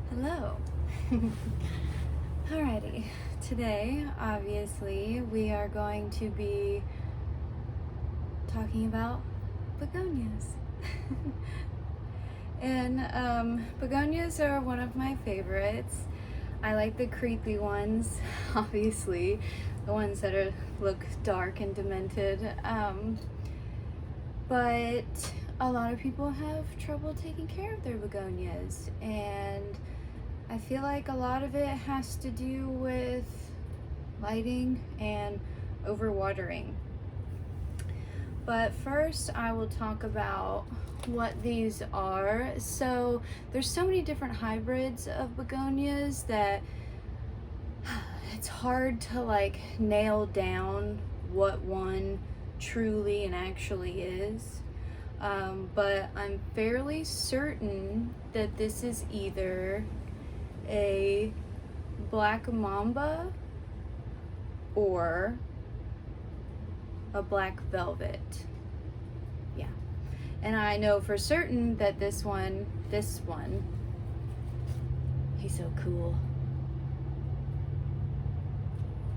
Hello. Alrighty, today obviously we are going to be talking about begonias. And begonias are one of my favorites. I like the creepy ones, obviously, the ones that look dark and demented. But a lot of people have trouble taking care of their begonias, and I feel like a lot of it has to do with lighting and overwatering. But first I will talk about what these are. So there's so many different hybrids of begonias that it's hard to like nail down what one truly and actually is. But I'm fairly certain that this is either a black mamba or a black velvet. Yeah. And I know for certain that this one, he's so cool,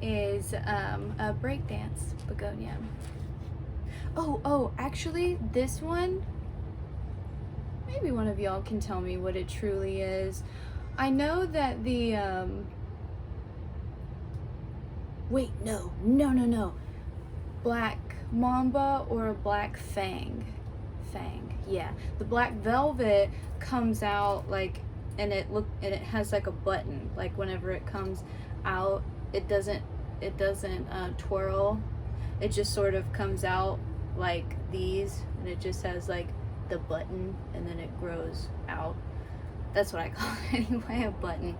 is a breakdance begonia. Oh, actually, this one, maybe one of y'all can tell me what it truly is. I know that the, wait, no. Black mamba or a black fang. Yeah. The black velvet comes out like, and it has like a button. Like whenever it comes out, it doesn't twirl. It just sort of comes out like these, and it just has like the button, and then it grows out. That's what I call it anyway, a button.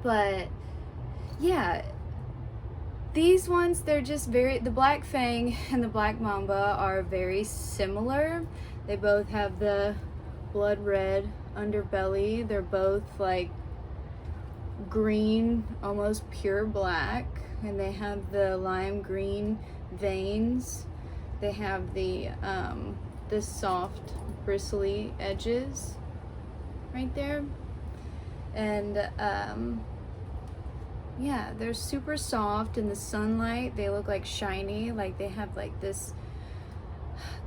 But yeah, these ones, they're just the black fang and the black mamba are very similar. They both have the blood red underbelly. They're both like green, almost pure black, and they have the lime green veins. They have the soft bristly edges right there, and yeah, they're super soft in the sunlight. They look like shiny, like they have like this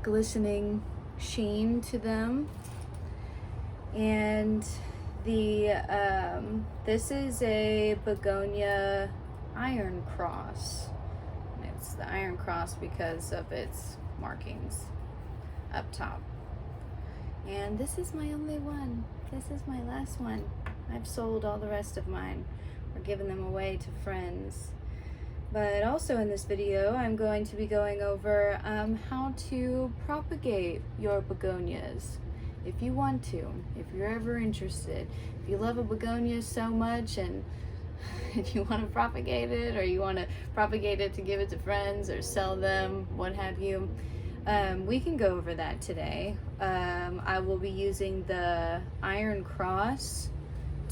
glistening sheen to them. And the this is a begonia iron cross. It's the iron cross because of its markings up top. And this is my only one. This is my last one. I've sold all the rest of mine or given them away to friends. But also in this video, I'm going to be going over how to propagate your begonias. If you want to, if you're ever interested, if you love a begonia so much and if you want to propagate it, or you want to propagate it to give it to friends or sell them, what have you, we can go over that today. I will be using the iron cross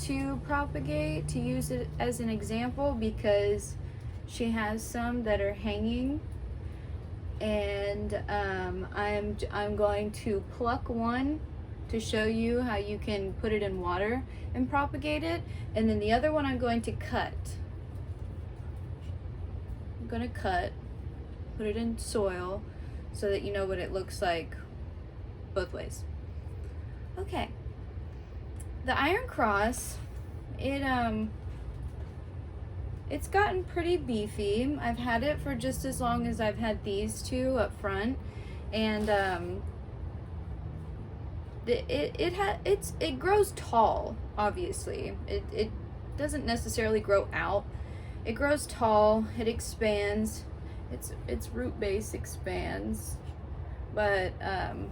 to propagate, to use it as an example, because she has some that are hanging, and I'm going to pluck one to show you how you can put it in water and propagate it, and then the other one I'm going to cut. I'm going to cut, put it in soil so that you know what it looks like both ways. Okay. The iron cross, it's gotten pretty beefy. I've had it for just as long as I've had these two up front, and it grows tall. Obviously, it doesn't necessarily grow out. It grows tall. It expands. Its root base expands, but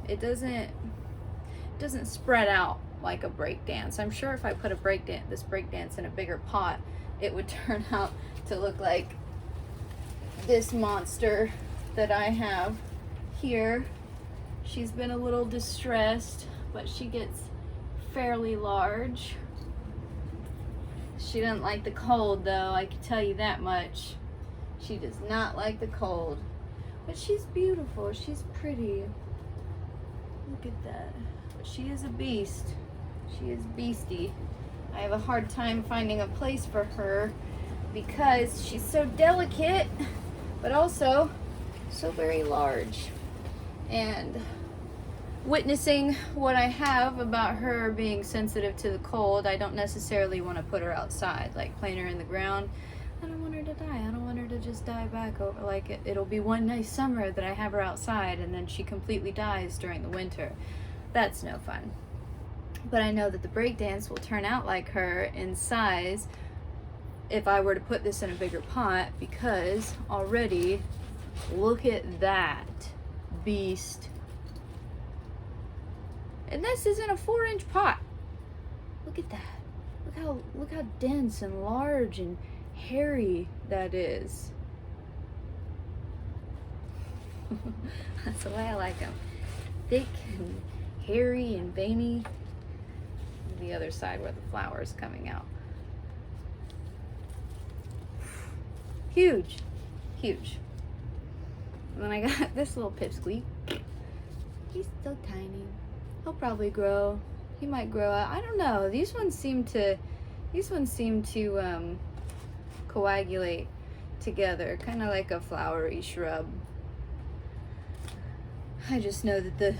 it doesn't spread out like a breakdance. I'm sure if I put this breakdance in a bigger pot, it would turn out to look like this monster that I have here. She's been a little distressed, but she gets fairly large. She doesn't like the cold, though, I can tell you that much. She does not like the cold. But she's beautiful. She's pretty. Look at that. But she is a beast. She is beastie. I have a hard time finding a place for her because she's so delicate, but also so very large. And witnessing what I have about her being sensitive to the cold, I don't necessarily want to put her outside, like playing her in the ground. I don't want her to die. I don't want her to just die back over. Like it'll be one nice summer that I have her outside and then she completely dies during the winter. That's no fun. But I know that the Breakdance will turn out like her in size if I were to put this in a bigger pot, because already, look at that beast. And this isn't a 4-inch pot. Look at that. Look how dense and large and hairy that is. That's the way I like them. Thick and hairy and veiny. The other side where the flower is coming out. Huge. Huge. And then I got this little pipsqueak. He's so tiny. He'll probably grow. He might grow out. I don't know. These ones seem to coagulate together, kind of like a flowery shrub. I just know that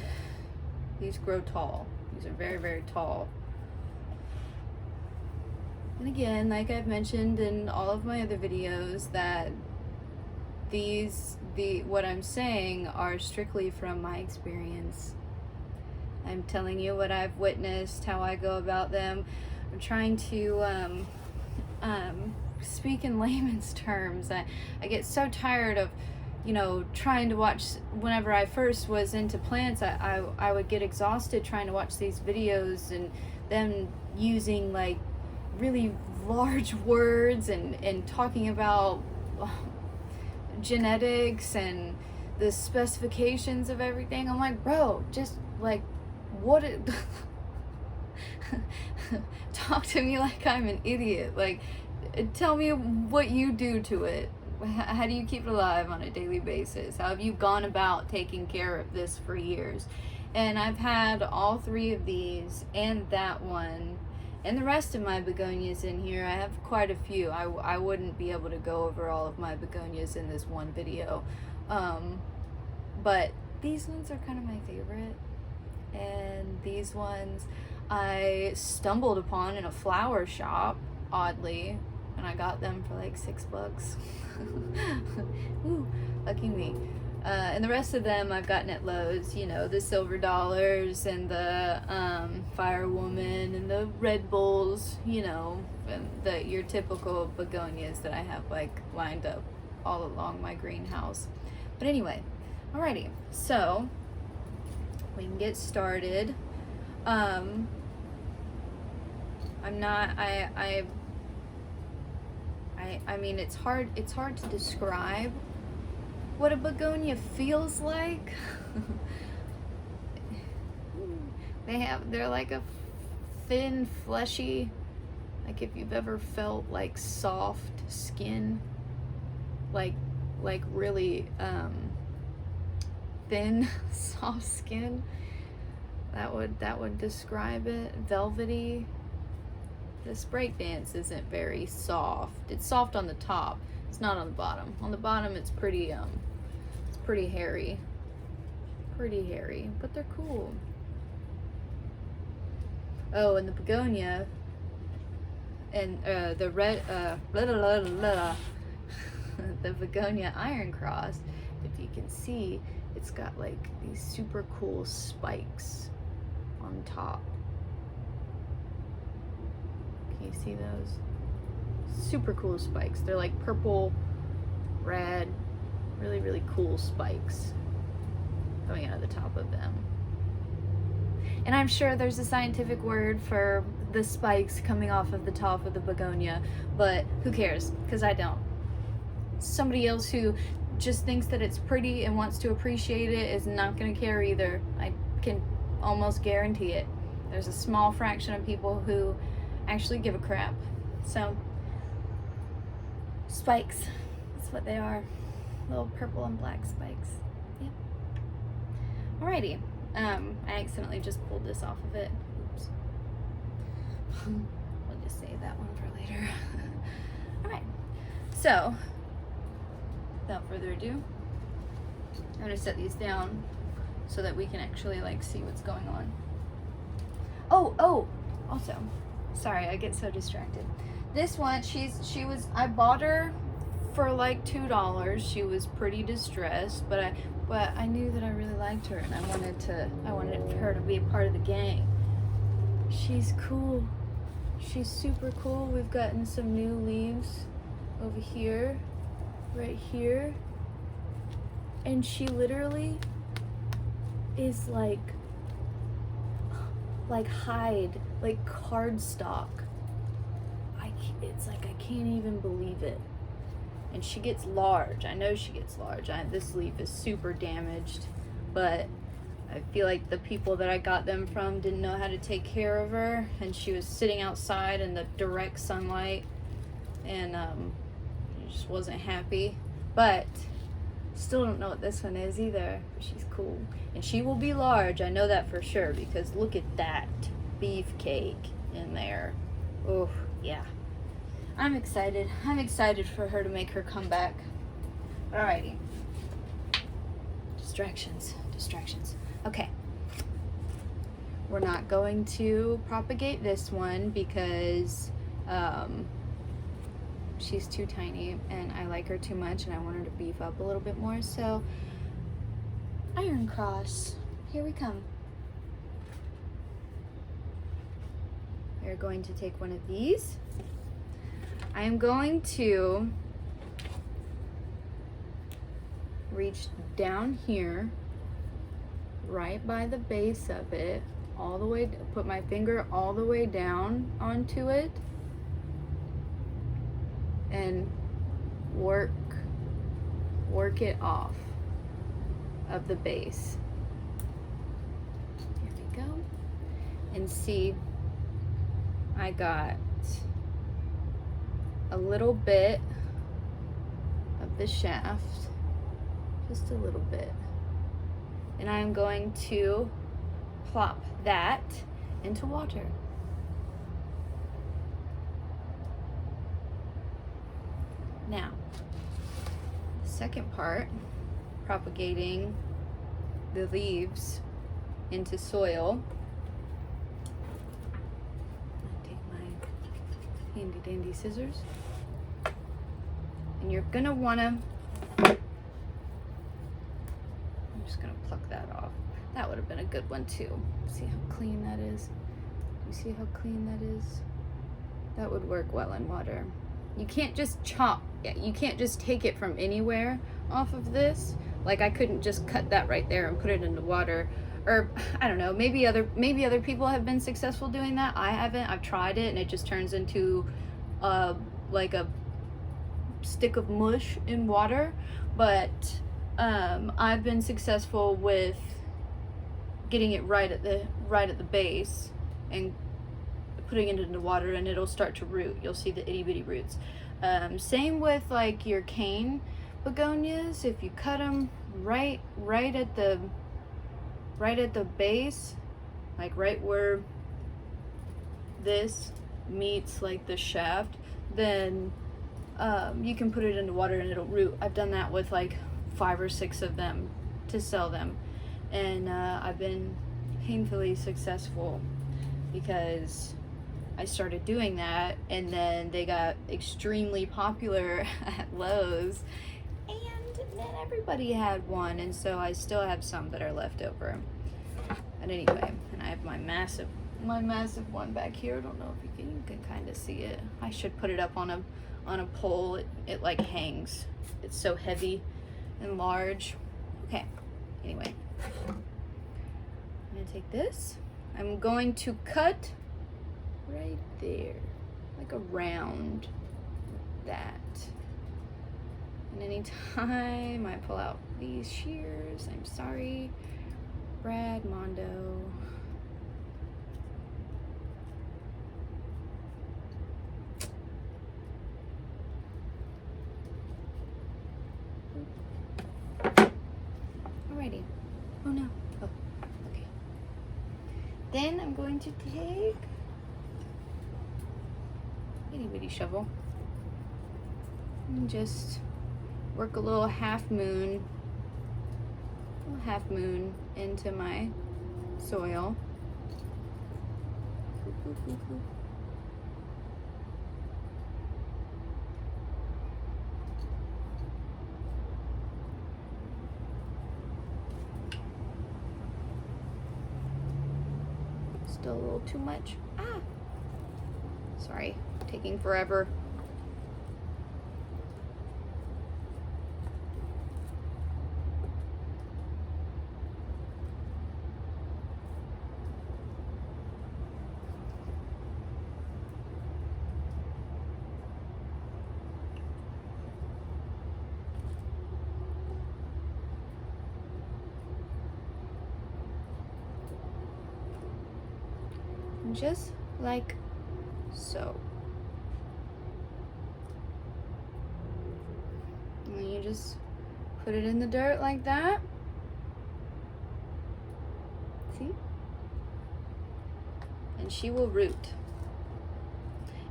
these grow tall. These are very, very tall. And again, like I've mentioned in all of my other videos, that what I'm saying are strictly from my experience. I'm telling you what I've witnessed, how I go about them. I'm trying to speak in layman's terms. I get so tired of, trying to watch. Whenever I first was into plants, I would get exhausted trying to watch these videos and them using like really large words and talking about genetics and the specifications of everything. I'm like, bro, just like, what it talk to me like I'm an idiot. Like, tell me what you do to it. How do you keep it alive on a daily basis? How have you gone about taking care of this for years? And I've had all 3 of these and that one and the rest of my begonias in here. I have quite a few. I wouldn't be able to go over all of my begonias in this one video. But these ones are kind of my favorite. And these ones I stumbled upon in a flower shop, oddly, and I got them for like $6. Ooh, lucky me. And the rest of them I've gotten at Lowe's, the silver dollars and the firewoman and the Red Bulls, and your typical begonias that I have like lined up all along my greenhouse. But anyway, alrighty, so we can get started. I mean, it's hard to describe what a begonia feels like. They're like a thin, fleshy, like if you've ever felt like soft skin, like really thin, soft skin, that would describe it. Velvety. This Breakdance isn't very soft. It's soft on the top. It's not on the bottom. On the bottom, it's pretty hairy. Pretty hairy, but they're cool. Oh, and the begonia and the red the Begonia Iron Cross, if you can see, it's got like these super cool spikes on top. Can you see those? Super cool spikes. They're like purple, red, really, really cool spikes coming out of the top of them. And I'm sure there's a scientific word for the spikes coming off of the top of the begonia, but who cares? Because I don't. Somebody else who just thinks that it's pretty and wants to appreciate it is not going to care either. I can almost guarantee it. There's a small fraction of people who actually give a crap. So, spikes. That's what they are. Little purple and black spikes. Yep. Alrighty. I accidentally just pulled this off of it. Oops. We'll just save that one for later. All right, so without further ado, I'm gonna set these down so that we can actually like see what's going on. Oh, also, sorry, I get so distracted. This one, I bought her for like $2. She was pretty distressed, but I knew that I really liked her, and I wanted her to be a part of the gang. She's cool. She's super cool. We've gotten some new leaves over here, right here, and she literally is like hide, like cardstock. It's like I can't even believe it. And she gets large. I know she gets large. This leaf is super damaged, but I feel like the people that I got them from didn't know how to take care of her, and she was sitting outside in the direct sunlight, and she just wasn't happy. But still don't know what this one is either. But she's cool, and she will be large. I know that for sure, because look at that beefcake in there. Oh yeah, I'm excited. I'm excited for her to make her comeback. Alrighty. Distractions. Okay. We're not going to propagate this one because she's too tiny and I like her too much and I want her to beef up a little bit more. So, iron cross. Here we come. We're going to take one of these. I am going to reach down here, right by the base of it, all the way, put my finger all the way down onto it, and work it off of the base. Here we go. And see, I got a little bit of the shaft, just a little bit. And I'm going to plop that into water. Now, the second part, propagating the leaves into soil. I'll take my handy dandy scissors. And you're gonna wanna, I'm just gonna pluck that off. That would have been a good one too. See how clean that is? You see how clean that is? That would work well in water. You can't just chop, you can't just take it from anywhere off of this. Like I couldn't just cut that right there and put it into water. Or I don't know, maybe other people have been successful doing that. I haven't. I've tried it and it just turns into like a stick of mush in water. But I've been successful with getting it right at the base and putting it into water, and it'll start to root. You'll see the itty bitty roots. Same with like your cane begonias. If you cut them right at the base, like right where this meets like the shaft, then you can put it into water and it'll root. I've done that with like 5 or 6 of them to sell them, and I've been painfully successful because I started doing that, and then they got extremely popular at Lowe's, and then everybody had one, and so I still have some that are left over. But anyway, and I have my massive one back here. I don't know if you can kind of see it. I should put it up on a pole. It like hangs. It's so heavy and large. Okay. Anyway, I'm gonna take this. I'm going to cut right there, like a round, like that. And anytime I pull out these shears, I'm sorry, Brad Mondo. Alrighty. Oh no. Oh, okay. Then I'm going to take itty shovel. And just work a little half moon into my soil. Still a little too much. Sorry, taking forever. Just like so. And then you just put it in the dirt like that. See? And she will root.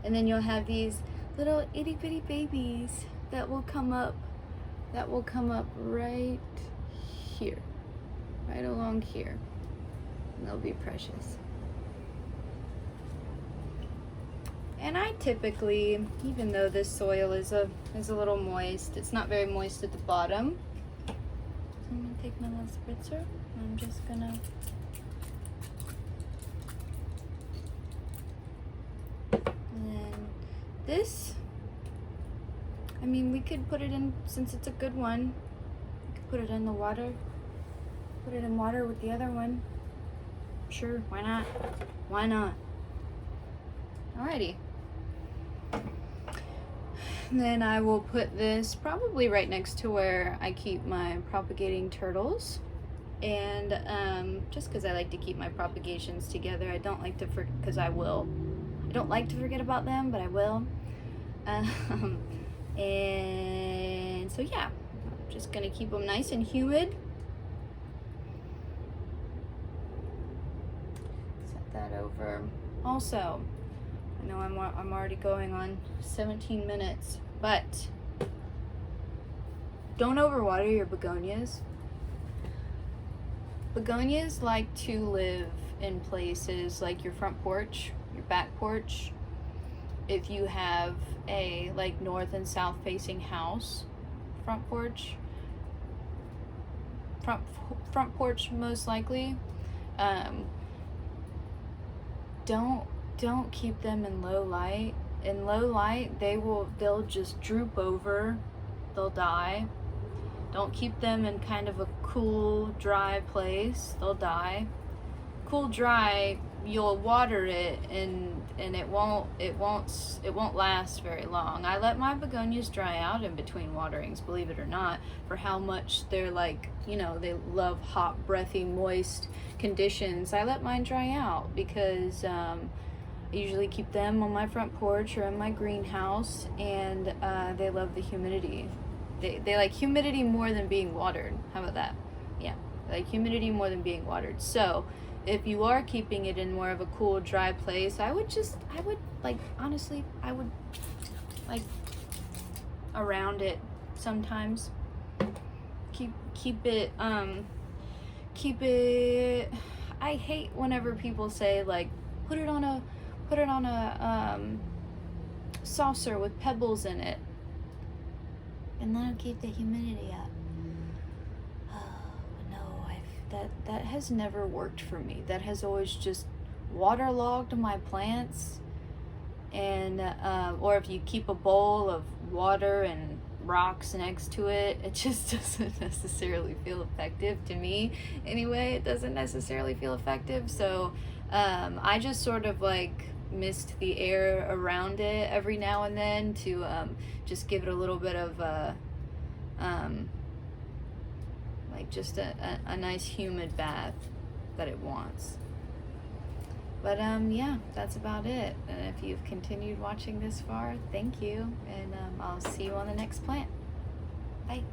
And then you'll have these little itty bitty babies that will come up. That will come up right here. Right along here. And they'll be precious. And I typically, even though this soil is a little moist, it's not very moist at the bottom. So I'm gonna take my little spritzer, and I'm just gonna and then this, I mean, we could put it in, since it's a good one, we could put it in the water. Put it in water with the other one. Sure, why not? Why not? Alrighty. And then I will put this probably right next to where I keep my propagating turtles. And just because I like to keep my propagations together, I don't like to because I will. I don't like to forget about them, but I will. And so yeah, I'm just gonna keep them nice and humid. Set that over. Also, I know I'm already going on 17 minutes, but don't overwater your begonias. Begonias like to live in places like your front porch, your back porch. If you have a like north and south facing house, front porch most likely. Don't keep them in low light. In low light, they'll just droop over. They'll die. Don't keep them in kind of a cool, dry place. They'll die. Cool, dry, you'll water it and it won't last very long. I let my begonias dry out in between waterings, believe it or not, for how much they're like, you know, they love hot, breathy, moist conditions. I let mine dry out because I usually keep them on my front porch or in my greenhouse, and they love the humidity. They like humidity more than being watered. How about that? Yeah, they like humidity more than being watered. So if you are keeping it in more of a cool, dry place, I would like, honestly, I would like around it sometimes. Keep it, I hate whenever people say like, put it on a saucer with pebbles in it, and that'll keep the humidity up. That has never worked for me. That has always just waterlogged my plants. And or if you keep a bowl of water and rocks next to it, it just doesn't necessarily feel effective to me. Anyway, it doesn't necessarily feel effective. So I just sort of like mist the air around it every now and then to just give it a little bit of like just a nice humid bath that it wants. But yeah, that's about it. And if you've continued watching this far, thank you, and I'll see you on the next plant. Bye.